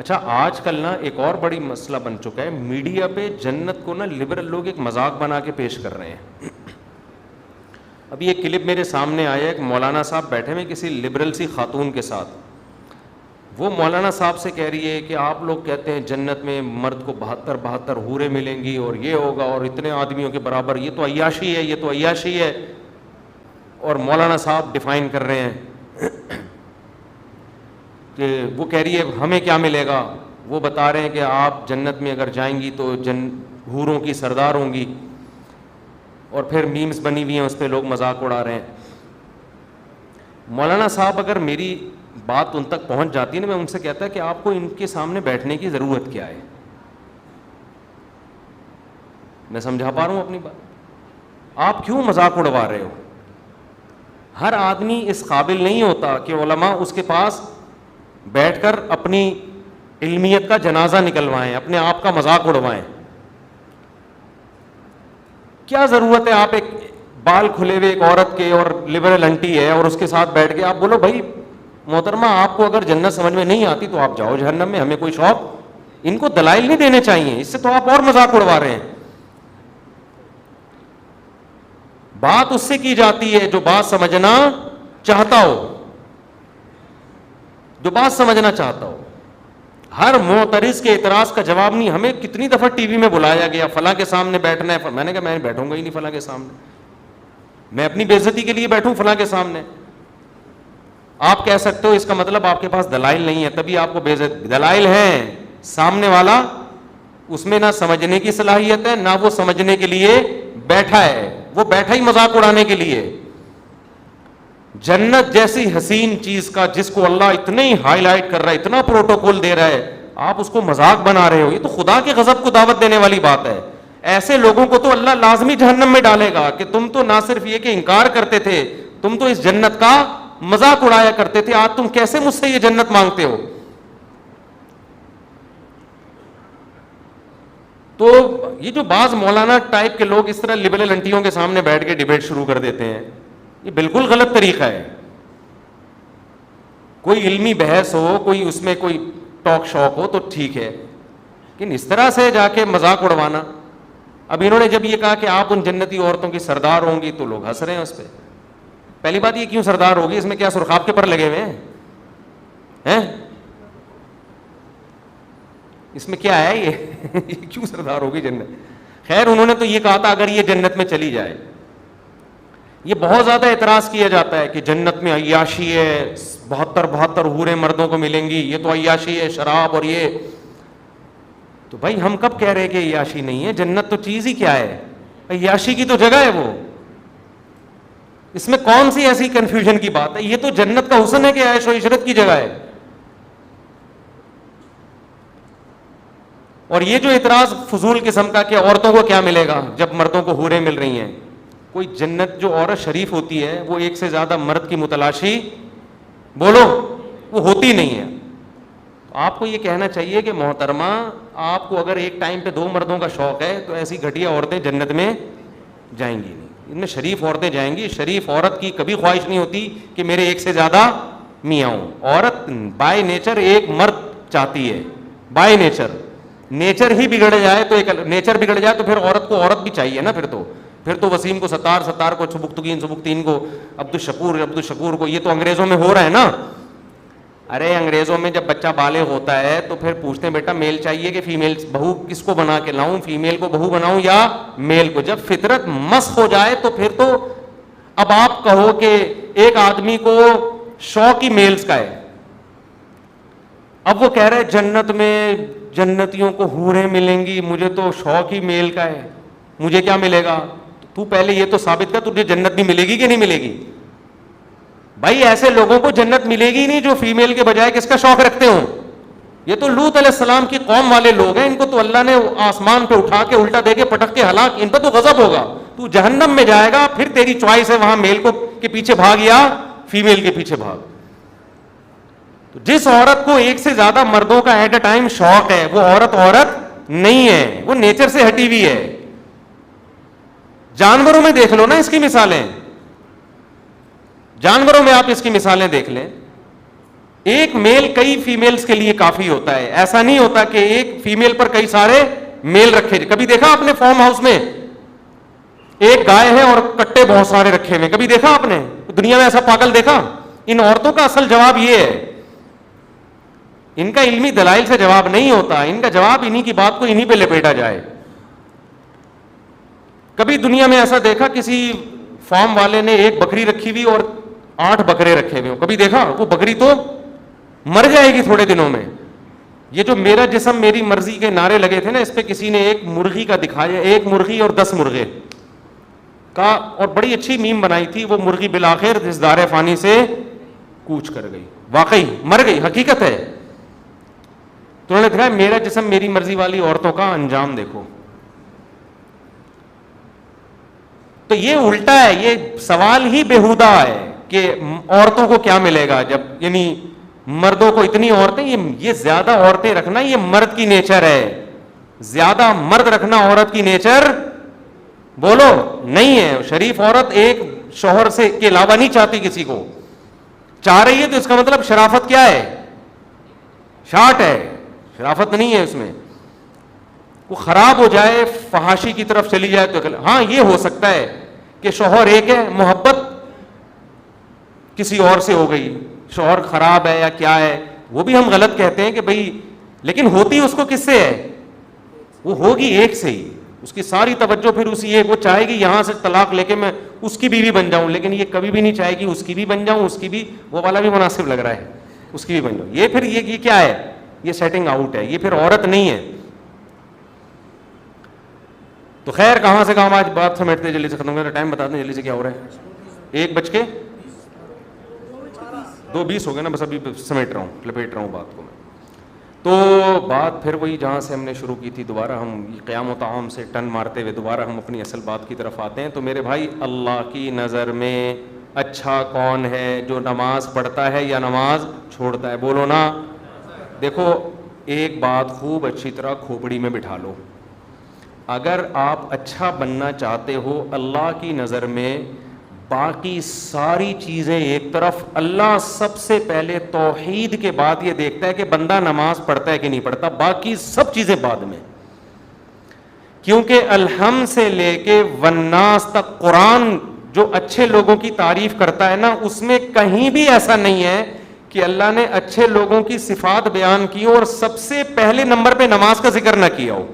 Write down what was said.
اچھا آج کل نا ایک اور بڑی مسئلہ بن چکا ہے, میڈیا پہ جنت کو نا لبرل لوگ ایک مذاق بنا کے پیش کر رہے ہیں. ابھی ایک کلپ میرے سامنے آیا, ایک مولانا صاحب بیٹھے ہوئے کسی لبرل سی خاتون کے ساتھ. وہ مولانا صاحب سے کہہ رہی ہے کہ آپ لوگ کہتے ہیں جنت میں مرد کو 72 حوریں ملیں گی اور یہ ہوگا اور اتنے آدمیوں کے برابر, یہ تو عیاشی ہے, یہ تو عیاشی ہے. اور مولانا صاحب ڈیفائن کر رہے ہیں کہ وہ کہہ رہی ہے ہمیں کیا ملے گا, وہ بتا رہے ہیں کہ آپ جنت میں اگر جائیں گی تو حوروں کی سردار ہوں گی, اور پھر میمز بنی ہوئی ہیں اس پہ لوگ مذاق اڑا رہے ہیں. مولانا صاحب اگر میری بات ان تک پہنچ جاتی ہے نا, میں ان سے کہتا ہے کہ آپ کو ان کے سامنے بیٹھنے کی ضرورت کیا ہے. میں سمجھا پا رہا ہوں اپنی بات؟ آپ کیوں مذاق اڑوا رہے ہو؟ ہر آدمی اس قابل نہیں ہوتا کہ علماء اس کے پاس بیٹھ کر اپنی علمیت کا جنازہ نکلوائیں, اپنے آپ کا مذاق اڑوائیں. کیا ضرورت ہے آپ ایک بال کھلے ہوئے ایک عورت کے اور لبرل انٹی ہے اور اس کے ساتھ بیٹھ کے آپ بولو بھائی محترمہ آپ کو اگر جنت سمجھ میں نہیں آتی تو آپ جاؤ جہنم میں, ہمیں کوئی شوق. ان کو دلائل نہیں دینے چاہیے, اس سے تو آپ اور مذاق اڑوا رہے ہیں. بات اس سے کی جاتی ہے جو بات سمجھنا چاہتا ہو, جو بات سمجھنا چاہتا ہو. ہر معترض کے اعتراض کا جواب نہیں. ہمیں کتنی دفعہ ٹی وی میں بلایا گیا فلاں کے سامنے بیٹھنا ہے, میں نے کہا میں بیٹھوں گا ہی نہیں فلاں کے سامنے, میں اپنی بے عزتی کے لیے بیٹھوں فلاں کے سامنے. آپ کہہ سکتے ہو اس کا مطلب آپ کے پاس دلائل نہیں ہے تبھی آپ کو بے عزت. دلائل ہیں, سامنے والا اس میں نہ سمجھنے کی صلاحیت ہے نہ وہ سمجھنے کے لیے بیٹھا ہے, وہ بیٹھا ہی مذاق اڑانے کے لیے. جنت جیسی حسین چیز کا جس کو اللہ اتنے ہی ہائی لائٹ کر رہا ہے, اتنا پروٹوکول دے رہا ہے, آپ اس کو مذاق بنا رہے ہو. یہ تو خدا کے غضب کو دعوت دینے والی بات ہے. ایسے لوگوں کو تو اللہ لازمی جہنم میں ڈالے گا کہ تم تو نہ صرف یہ کہ انکار کرتے تھے, تم تو اس جنت کا مذاق اڑایا کرتے تھے, آج تم کیسے مجھ سے یہ جنت مانگتے ہو. تو یہ جو بعض مولانا ٹائپ کے لوگ اس طرح لبرل انٹیوں کے سامنے بیٹھ کے ڈیبیٹ شروع کر دیتے ہیں, یہ بالکل غلط طریقہ ہے. کوئی علمی بحث ہو, کوئی اس میں کوئی ٹاک شوق ہو تو ٹھیک ہے, لیکن اس طرح سے جا کے مذاق اڑوانا. اب انہوں نے جب یہ کہا کہ آپ ان جنتی عورتوں کی سردار ہوں گی تو لوگ ہنس رہے ہیں اس پہ. پہلی بات یہ کیوں سردار ہوگی, اس میں کیا سرخاب کے پر لگے ہوئے ہیں؟ اس میں کیا ہے یہ کیوں سردار ہوگی جنت؟ خیر انہوں نے تو یہ کہا تھا اگر یہ جنت میں چلی جائے. یہ بہت زیادہ اعتراض کیا جاتا ہے کہ جنت میں عیاشی ہے, 72 حوریں مردوں کو ملیں گی, یہ تو عیاشی ہے, شراب اور یہ. تو بھائی ہم کب کہہ رہے کہ عیاشی نہیں ہے؟ جنت تو چیز ہی کیا ہے, عیاشی کی تو جگہ ہے وہ. اس میں کون سی ایسی کنفیوژن کی بات ہے؟ یہ تو جنت کا حسن ہے کہ عیش و عشرت کی جگہ ہے. اور یہ جو اعتراض فضول قسم کا کہ عورتوں کو کیا ملے گا جب مردوں کو حوریں مل رہی ہیں, کوئی جنت جو عورت شریف ہوتی ہے وہ ایک سے زیادہ مرد کی متلاشی بولو وہ ہوتی نہیں ہے. آپ کو یہ کہنا چاہیے کہ محترمہ آپ کو اگر ایک ٹائم پہ 2 مردوں کا شوق ہے تو ایسی گھٹیا عورتیں جنت میں جائیں گی نہیں, ان میں شریف عورتیں جائیں گی. شریف عورت کی کبھی خواہش نہیں ہوتی کہ میرے ایک سے زیادہ میاں ہوں. عورت بائی نیچر ایک مرد چاہتی ہے, بائی نیچر. نیچر ہی بگڑ جائے تو ایک نیچر بگڑ جائے تو پھر عورت کو عورت بھی چاہیے نا. پھر تو وسیم کو ستار کو سبکتگین کو عبدالشکور کو, یہ تو انگریزوں میں ہو رہا ہے نا. ارے انگریزوں میں جب بچہ بالغ ہوتا ہے تو پھر پوچھتے ہیں بیٹا میل چاہیے کہ فیمیل, بہو کس کو بنا کے لاؤں, فیمیل کو بہو بناؤں یا میل کو. جب فطرت مسخ ہو جائے تو پھر تو اب آپ کہو کہ ایک آدمی کو شوق ہی میلز کا ہے. اب وہ کہہ رہے جنت میں جنتیوں کو حوریں ملیں گی, مجھے تو شوق ہی میل کا ہے, مجھے کیا ملے گا؟ تو پہلے یہ تو ثابت کر تجھے جنت بھی ملے گی کہ نہیں ملے گی. بھائی ایسے لوگوں کو جنت ملے گی نہیں جو فیمیل کے بجائے کس کا شوق رکھتے ہوں. یہ تو لوط علیہ السلام کی قوم والے لوگ ہیں, ان کو تو اللہ نے آسمان پہ اٹھا کے الٹا دے کے پٹک کے ہلاک, ان پہ تو غضب ہوگا. تو جہنم میں جائے گا, پھر تیری چوائس ہے وہاں میل کو کے پیچھے بھاگ یا فیمیل کے پیچھے بھاگ. تو جس عورت کو ایک سے زیادہ مردوں کا ایٹ اے ٹائم شوق ہے وہ عورت نہیں ہے, وہ نیچر سے ہٹی ہوئی ہے. جانوروں میں دیکھ لو نا اس کی مثالیں, جانوروں میں آپ اس کی مثالیں دیکھ لیں. ایک میل کئی فیمیلز کے لیے کافی ہوتا ہے, ایسا نہیں ہوتا کہ ایک فیمیل پر کئی سارے میل رکھے. کبھی دیکھا آپ نے فارم ہاؤس میں ایک گائے ہے اور کٹے بہت سارے رکھے ہوئے, کبھی دیکھا آپ نے دنیا میں ایسا پاگل دیکھا؟ ان عورتوں کا اصل جواب یہ ہے, ان کا علمی دلائل سے جواب نہیں ہوتا, ان کا جواب انہی کی بات کو انہی پہ لپیٹا جائے. کبھی دنیا میں ایسا دیکھا کسی فارم والے نے ایک بکری رکھی ہوئی اور 8 بکرے رکھے ہوئے ہوں, کبھی دیکھا؟ وہ بکری تو مر جائے گی تھوڑے دنوں میں. یہ جو میرا جسم میری مرضی کے نعرے لگے تھے نا, اس پہ کسی نے ایک مرغی کا دکھایا, 1 مرغی اور 10 مرغے کا, اور بڑی اچھی میم بنائی تھی. وہ مرغی بالآخر اس دار فانی سے کوچ کر گئی, واقعی مر گئی, حقیقت ہے. تو انہوں نے دکھایا میرا جسم میری مرضی والی عورتوں کا انجام دیکھو. تو یہ الٹا ہے, یہ سوال ہی بیہودہ ہے کہ عورتوں کو کیا ملے گا جب, یعنی مردوں کو اتنی عورتیں, یہ زیادہ عورتیں رکھنا یہ مرد کی نیچر ہے, زیادہ مرد رکھنا عورت کی نیچر بولو نہیں ہے. شریف عورت ایک شوہر سے کے علاوہ نہیں چاہتی کسی کو, چاہ رہی ہے تو اس کا مطلب شرافت کیا ہے؟ شارٹ ہے, شرافت نہیں ہے اس میں. وہ خراب ہو جائے, فحاشی کی طرف چلی جائے تو ہاں یہ ہو سکتا ہے کہ شوہر ایک ہے, محبت کسی اور سے ہو گئی, شوہر خراب ہے یا کیا ہے, وہ بھی ہم غلط کہتے ہیں کہ بھئی, لیکن ہوتی اس کو کس سے ہے؟ وہ ہوگی ایک سے ہی, اس کی ساری توجہ پھر اسی ایک, وہ چاہے گی یہاں سے طلاق لے کے میں اس کی بیوی بن جاؤں, لیکن یہ کبھی بھی نہیں چاہے گی اس کی بھی بن جاؤں, اس کی بھی, وہ والا بھی مناسب لگ رہا ہے, اس کی بھی بن جاؤں. یہ پھر یہ کیا ہے؟ یہ سیٹنگ آؤٹ ہے, یہ پھر عورت نہیں ہے. تو خیر کہاں سے کہاں, آج بات سمیٹتے جلدی سے ختم کرتے, ٹائم بتا دیں جلدی سے کیا ہو رہا ہے, 1:02 ہو گئے نا, بس ابھی سمیٹ رہا ہوں, لپیٹ رہا ہوں بات کو میں. تو بات پھر وہی جہاں سے ہم نے شروع کی تھی, دوبارہ ہم قیام و طعام سے ٹن مارتے ہوئے دوبارہ ہم اپنی اصل بات کی طرف آتے ہیں. تو میرے بھائی, اللہ کی نظر میں اچھا کون ہے, جو نماز پڑھتا ہے یا نماز چھوڑتا ہے؟ بولو نا. دیکھو ایک بات خوب اچھی طرح کھوپڑی میں بٹھا لو, اگر آپ اچھا بننا چاہتے ہو اللہ کی نظر میں, باقی ساری چیزیں ایک طرف, اللہ سب سے پہلے توحید کے بعد یہ دیکھتا ہے کہ بندہ نماز پڑھتا ہے کہ نہیں پڑھتا, باقی سب چیزیں بعد میں. کیونکہ الحمد سے لے کے والناس تک قرآن جو اچھے لوگوں کی تعریف کرتا ہے نا, اس میں کہیں بھی ایسا نہیں ہے کہ اللہ نے اچھے لوگوں کی صفات بیان کی اور سب سے پہلے نمبر پہ نماز کا ذکر نہ کیا ہو.